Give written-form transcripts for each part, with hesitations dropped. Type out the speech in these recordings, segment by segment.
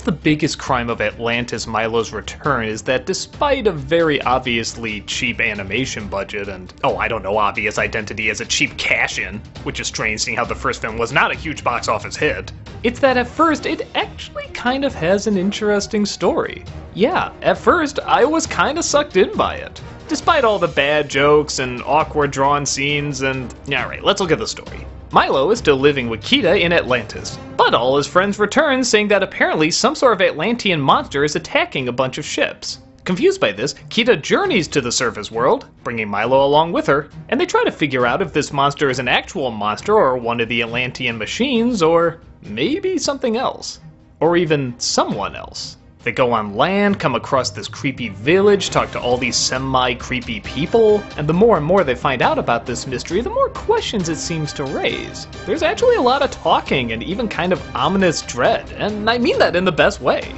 the biggest crime of Atlantis Milo's Return is that despite a very obviously cheap animation budget and, obvious identity as a cheap cash-in, which is strange seeing how the first film was not a huge box office hit, it's that at first it actually kind of has an interesting story. Yeah, at first I was kind of sucked in by it. Despite all the bad jokes and awkward drawn scenes and... Alright, let's look at the story. Milo is still living with Kita in Atlantis, but all his friends return saying that apparently some sort of Atlantean monster is attacking a bunch of ships. Confused by this, Kita journeys to the surface world, bringing Milo along with her, and they try to figure out if this monster is an actual monster or one of the Atlantean machines, or maybe something else. Or even someone else. They go on land, come across this creepy village, talk to all these semi-creepy people, and the more and more they find out about this mystery, the more questions it seems to raise. There's actually a lot of talking and even kind of ominous dread, and I mean that in the best way.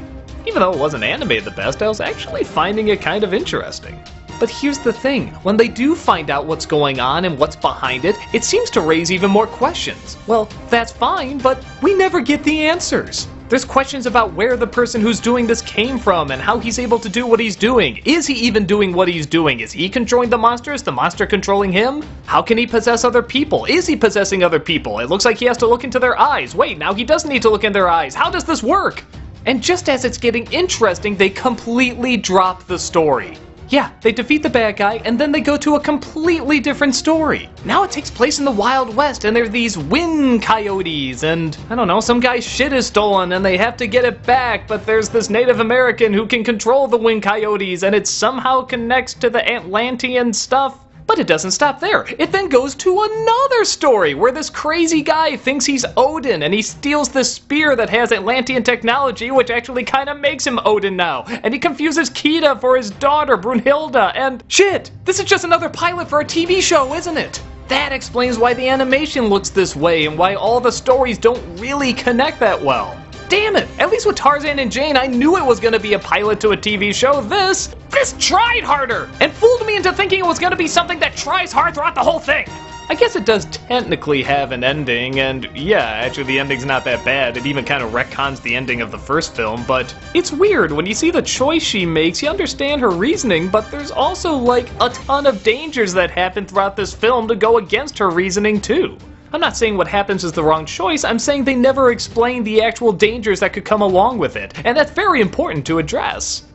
Even though it wasn't animated the best, I was actually finding it kind of interesting. But here's the thing, when they do find out what's going on and what's behind it, it seems to raise even more questions. Well, that's fine, but we never get the answers. There's questions about where the person who's doing this came from and how he's able to do what he's doing. Is he even doing what he's doing? Is he controlling the monster? Is the monster controlling him? How can he possess other people? Is he possessing other people? It looks like he has to look into their eyes. Wait, now he doesn't need to look in their eyes. How does this work? And just as it's getting interesting, they completely drop the story. Yeah, they defeat the bad guy, and then they go to a completely different story. Now it takes place in the Wild West, and there are these wind coyotes, and, I don't know, some guy's shit is stolen, and they have to get it back, but there's this Native American who can control the wind coyotes, and it somehow connects to the Atlantean stuff. But it doesn't stop there. It then goes to another story where this crazy guy thinks he's Odin and he steals this spear that has Atlantean technology, which actually kind of makes him Odin now. And he confuses Kita for his daughter, Brunhilde, and shit, this is just another pilot for a TV show, isn't it? That explains why the animation looks this way and why all the stories don't really connect that well. Damn it! At least with Tarzan and Jane, I knew it was gonna be a pilot to a TV show. This tried harder! And fooled me into thinking it was gonna be something that tries hard throughout the whole thing! I guess it does technically have an ending, and yeah, actually the ending's not that bad. It even kind of retcons the ending of the first film, but it's weird. When you see the choice she makes, you understand her reasoning, but there's also like a ton of dangers that happen throughout this film to go against her reasoning too. I'm not saying what happens is the wrong choice, I'm saying they never explain the actual dangers that could come along with it, and that's very important to address.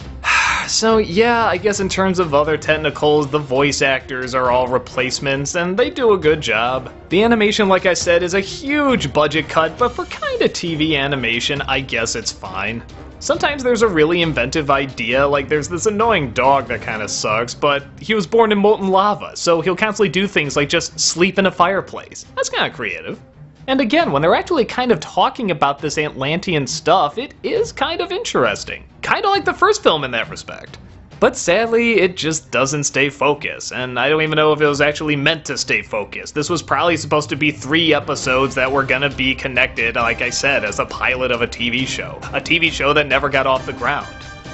So yeah, I guess in terms of other technicals, the voice actors are all replacements, and they do a good job. The animation, like I said, is a huge budget cut, but for kinda TV animation, I guess it's fine. Sometimes there's a really inventive idea, like there's this annoying dog that kinda sucks, but he was born in molten lava, so he'll constantly do things like just sleep in a fireplace. That's kinda creative. And again, when they're actually kind of talking about this Atlantean stuff, it is kind of interesting. Kinda like the first film in that respect. But sadly, it just doesn't stay focused, and I don't even know if it was actually meant to stay focused. This was probably supposed to be 3 episodes that were gonna be connected, like I said, as a pilot of a TV show. A TV show that never got off the ground.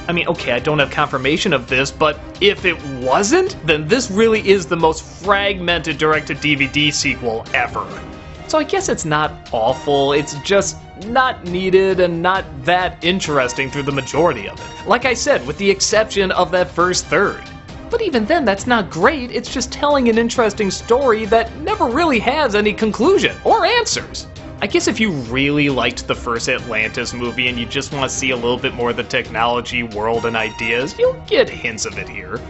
I mean, okay, I don't have confirmation of this, but if it wasn't, then this really is the most fragmented direct-to-DVD sequel ever. So I guess it's not awful, it's just not needed and not that interesting through the majority of it. Like I said, with the exception of that first third. But even then, that's not great, it's just telling an interesting story that never really has any conclusion or answers. I guess if you really liked the first Atlantis movie and you just want to see a little bit more of the technology, world, and ideas, you'll get hints of it here.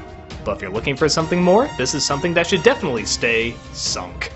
But if you're looking for something more, this is something that should definitely stay sunk.